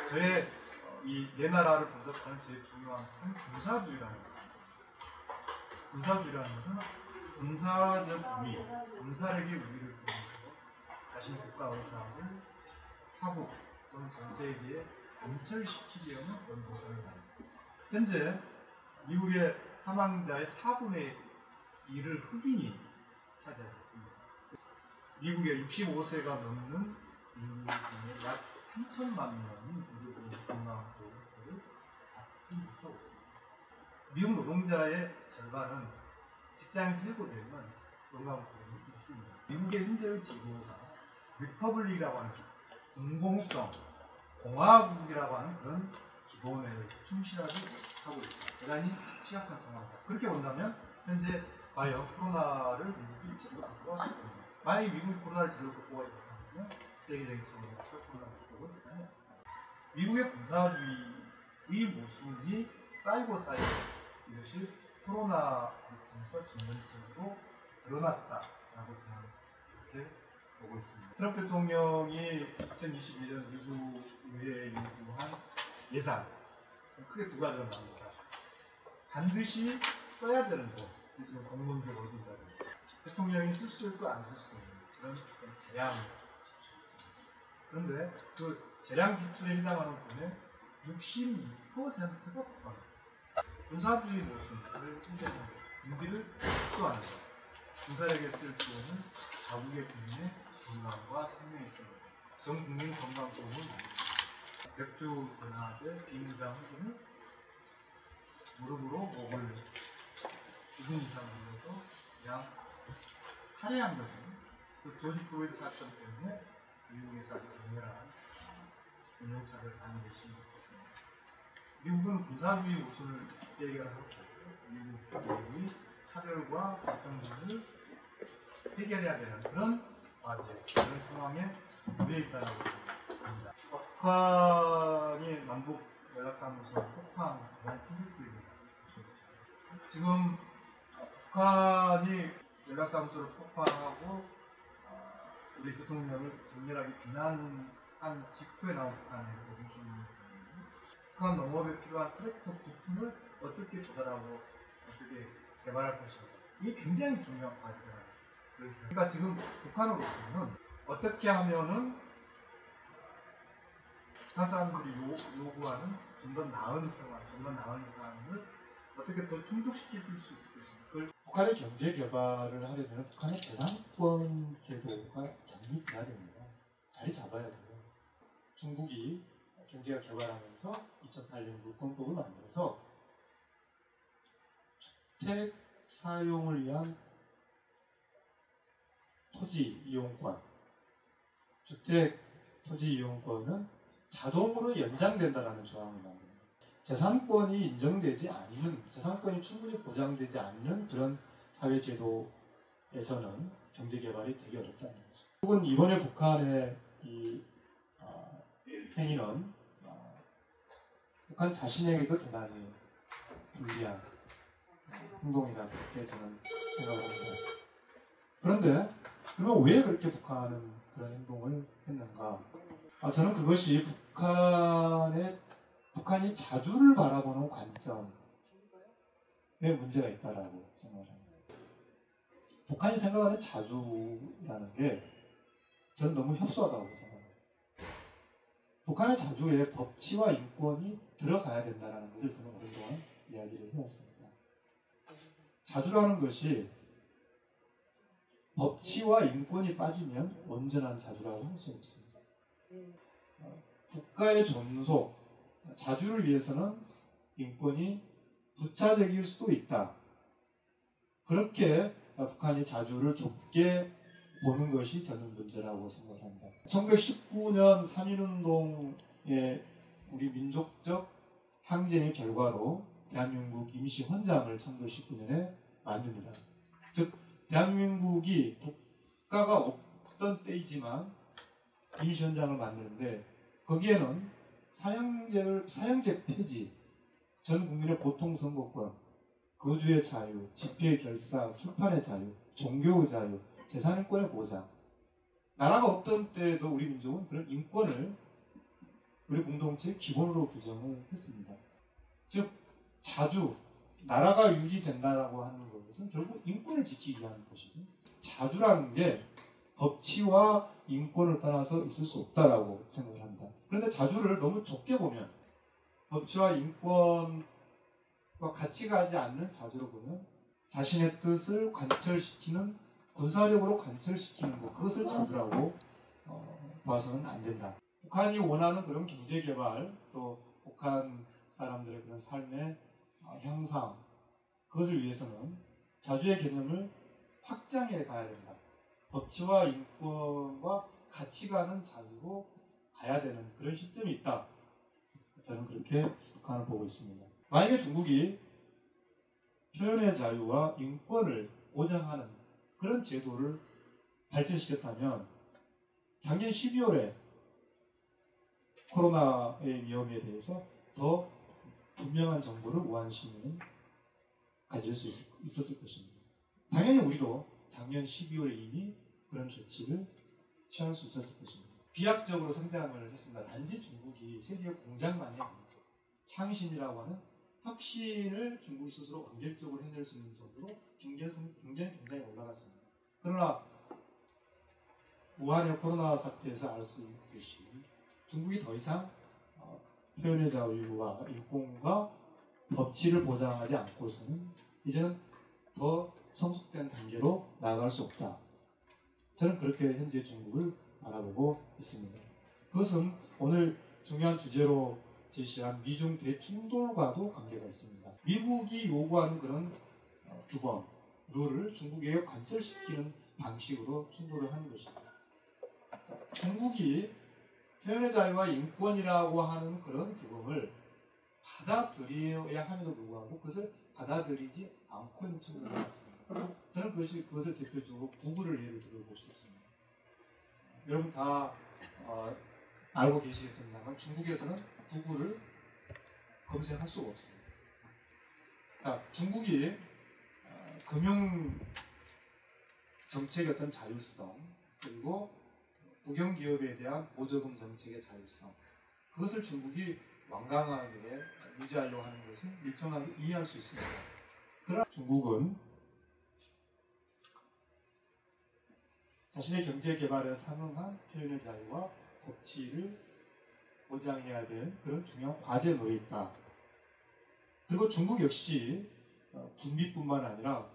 저의 이 내 나라를 분석하는 제일 중요한 건 군사주의라는 겁니다. 군사주의라는 것은 군사적 우위, 군사력의 우위를 통해서 자신의 국가 의사를 타국 또는 전 세계에 관철시키려는 그런 모습입니다. 현재 미국의 사망자의 4분의 1을 흑인이 차지하고 있습니다. 미국의 65세가 넘는 인구 중에 약 3천만 명이 의료보험 건강보험을 받지 못하고 있습니다. 미국 노동자의 절반은 직장에서 해고되면 건강보험이 있습니다. 미국의 현재의 지도가 리퍼블릭이라고 하는 공공성, 공화국이라고 하는 그런 기본에 충실하지 못하고 있습니다. 대단히 취약한 상황입니다. 그렇게 본다면 현재 과연 코로나를 미국이 제대로 극복할 수 있습니다. 만약에 미국이 코로나를 제대로 극복하지 못하면 세계적인 차원에서 코로나 극복을 해야 미국의 군사주의의 모순이 쌓이고 이것이 코로나를 통해서 전면적으로 드러났다라고 저는 이렇게 보고 있습니다. 트럼프 대통령이 2021년 미국 의회에 요구한 예산 크게 두 가지가 나옵니다. 반드시 써야 되는 거, 지금 공무원들 월급이라든지 대통령이 쓸 수 있고 안 쓸 수 있는 그런 재량 지출이 있습니다. 그런데 그 재량 지출에 해당하는 돈의 62%가 국방입니다. 군사주의 모순을 힘내는 군기를 축소하는 것, 군사력에 쓸 돈은 자국의 국민의 건강과 생명에 있습니다. 전 국민 건강보험은 맥주 변화제 비무장 후보는 무릎으로 목을 2분 이상 눌러서 그냥 살해한 것은 그 조지 플로이드 사건 때문에 미국에서 아주 격렬한 인종차별 단일의 시위가 있었습니다. 미국은 군사주의 모순을 해결하고 미국이 차별과 불평등을 해결해야 되는 그런 과제, 그런 상황에 놓여 있다고 봅니다. 북한이 남북 연락사무소 폭파하는 상당히 충격적입니다. 지금 북한이 연락사무소를 폭파하고 우리 대통령을 격렬하게 비난한 직후에 나온 북한의 공신입니다. 북한 농업에 필요한 트랙터 부품을 어떻게 조달하고 어떻게 개발할 것인가, 이게 굉장히 중요한 과제다. 그러니까 지금 북한으로서는 어떻게 하면은 북한 사람들이 요구하는 좀 더 나은 생활, 좀 더 나은 삶을 어떻게 더 충족시켜 줄 수 있을 것인가. 북한의 경제 개발을 하려면 북한의 재산권 제도가 정립돼야 됩니다. 자리 잡아야 돼요. 중국이 경제가 개발하면서 2008년 물권법을 만들어서 주택 사용을 위한 토지 이용권, 주택 토지 이용권은 자동으로 연장된다는 조항을 만듭니다. 재산권이 인정되지 않는, 재산권이 충분히 보장되지 않는 그런 사회제도에서는 경제개발이 되게 어렵다는 거죠. 혹은 이번에 북한의 이 행위는 북한 자신에게도 대단히 불리한 행동이다, 그렇게 저는 생각합니다. 그런데 그러면 왜 그렇게 북한은 그런 행동을 했는가? 저는 그것이 북한이 자주를 바라보는 관점에 문제가 있다라고 생각합니다. 북한이 생각하는 자주라는 게 저는 너무 협소하다고 생각합니다. 북한의 자주에 법치와 인권이 들어가야 된다는 것을 저는 오랫동안 이야기를 해왔습니다. 자주라는 것이 법치와 인권이 빠지면 온전한 자주라고 할 수 없습니다. 국가의 존속, 자주를 위해서는 인권이 부차적일 수도 있다. 그렇게 북한이 자주를 좁게 보는 것이 저는 문제라고 생각합니다. 1919년 3.1운동의 우리 민족적 항쟁의 결과로 대한민국 임시헌장을 1919년에 만듭니다. 즉 대한민국이 국가가 없던 때이지만 임시헌장을 만드는데 거기에는 사형제 폐지, 전 국민의 보통선거권, 거주의 자유, 집회 결사, 출판의 자유, 종교의 자유, 재산권의 보장. 나라가 없던 때에도 우리 민족은 그런 인권을 우리 공동체의 기본으로 규정을 했습니다. 즉 자주 나라가 유지된다라고 하는 것은 결국 인권을 지키기 위한 것이죠. 자주라는 게 법치와 인권을 떠나서 있을 수 없다라고 생각을 한다. 그런데 자주를 너무 좁게 보면 법치와 인권과 같이 가지 않는 자주로 보면 자신의 뜻을 관철시키는 군사력으로 관철시키는 것, 그것을 자주라고 봐서는 안 된다. 북한이 원하는 그런 경제개발, 또 북한 사람들의 그런 삶의 향상, 그것을 위해서는 자주의 개념을 확장해 가야 된다. 법치와 인권과 같이 가는 자유로 가야 되는 그런 시점이 있다. 저는 그렇게 북한을 보고 있습니다. 만약에 중국이 표현의 자유와 인권을 보장하는 그런 제도를 발전시켰다면 작년 12월에 코로나의 위험에 대해서 더 분명한 정보를 우한 시민은 가질 수 있었을 것입니다. 당연히 우리도 작년 12월에 이미 그런 조치를 취할 수 있었을 것입니다. 비약적으로 성장을 했습니다. 단지 중국이 세계 공장만이 아니죠. 창신이라고 하는 혁신을 중국이 스스로 완결적으로 해낼 수 있는 정도로 경제는 굉장히 올라갔습니다. 그러나 우한의 코로나 사태에서 알 수 있듯이 중국이 더 이상 표현의 자유와 인권과 법치를 보장하지 않고서는 이제는 더 성숙된 단계로 나아갈 수 없다. 저는 그렇게 현재 중국을 바라보고 있습니다. 그것은 오늘 중요한 주제로 제시한 미중 대충돌과도 관계가 있습니다. 미국이 요구하는 그런 규범, 룰을 중국에 관철시키는 방식으로 충돌을 하는 것입니다. 중국이 표현의 자유와 인권이라고 하는 그런 규범을 받아들여야 함에도 불구하고 그것을 받아들이지 않고 있는 측면이 있습니다. 저는 그것을 대표적으로 구글을 예를 들어보고 싶습니다. 여러분 다 알고 계시겠습니다만 중국에서는 구글을 검색할 수가 없습니다. 중국이 금융 정책의 어떤 자율성, 그리고 국영기업에 대한 보조금 정책의 자율성, 그것을 중국이 완강하게 유지하려고 하는 것은 일정하게 이해할 수 있습니다. 그러나 중국은 자신의 경제개발에 상응한 표현의 자유와 법치를 보장해야 될 그런 중요한 과제에 놓여 있다. 그리고 중국 역시 군비뿐만 아니라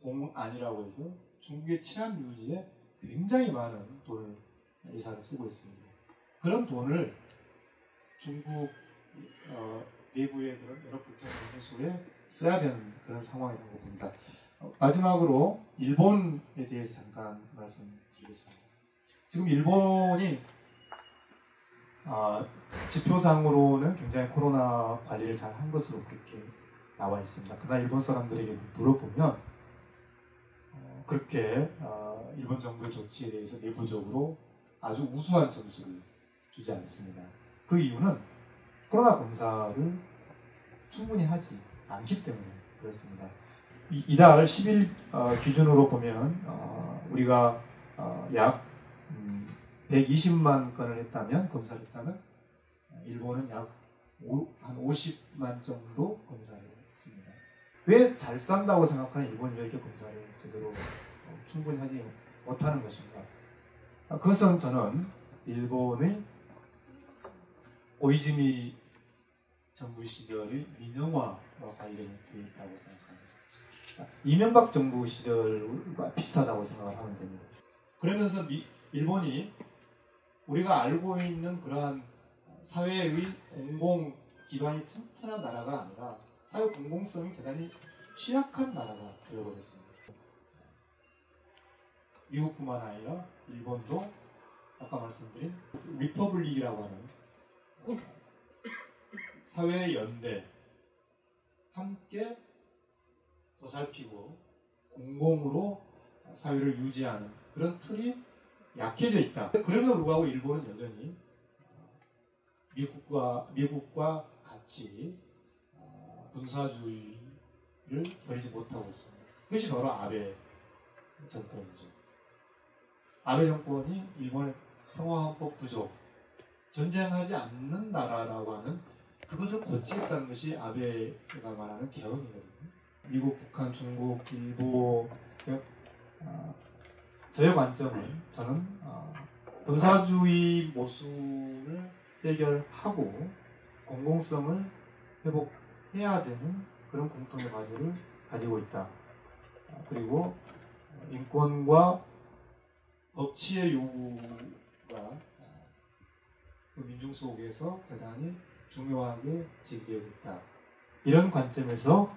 공안이라고 해서 중국의 치안 유지에 굉장히 많은 돈을 예산을 쓰고 있습니다. 그런 돈을 중국 내부의 그런 여러 불평 해소에 써야 되는 그런 상황이라고 봅니다. 마지막으로 일본에 대해서 잠깐 말씀드리겠습니다. 지금 일본이 지표상으로는 굉장히 코로나 관리를 잘 한 것으로 그렇게 나와 있습니다. 그러나 일본 사람들에게 물어보면 그렇게 일본 정부의 조치에 대해서 내부적으로 아주 우수한 점수를 주지 않습니다. 그 이유는 코로나 검사를 충분히 하지 않기 때문에 그렇습니다. 이달 10일 기준으로 보면 우리가 약 120만 건을 했다면, 검사를 했다면 일본은 약 한 50만 정도 검사를 했습니다. 왜 잘 산다고 생각하는 일본이 왜 이렇게 검사를 제대로 충분히 하지 못하는 것인가? 그것은 저는 일본의 오이즈미 정부 시절의 민영화와 관련되어 있다고 생각합니다. 이명박 정부 시절과 비슷하다고 생각을 하면 됩니다. 그러면서 일본이 우리가 알고 있는 그러한 사회의 공공 기반이 튼튼한 나라가 아니라 사회 공공성이 대단히 취약한 나라가 되어버렸습니다. 미국뿐만 아니라 일본도 아까 말씀드린 리퍼블릭이라고 하는 사회의 연대, 함께 보살피고 공공으로 사회를 유지하는 그런 틀이 약해져 있다. 그럼에도 불구하고 일본은 여전히 미국과 같이 군사주의를 버리지 못하고 있습니다. 그것이 바로 아베 정권이죠. 아베 정권이 일본의 평화헌법 부족, 전쟁하지 않는 나라라고 하는 그것을 고치겠다는 것이 아베가 말하는 개헌이거든요. 미국, 북한, 중국, 일본 저의 관점은 저는 군사주의 모순을 해결하고 공공성을 회복해야 되는 그런 공통의 과제를 가지고 있다. 그리고 인권과 법치의 요구가 그 민중 속에서 대단히 중요하게 제기되고 있다. 이런 관점에서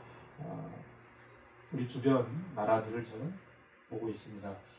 우리 주변 나라들을 저는 보고 있습니다.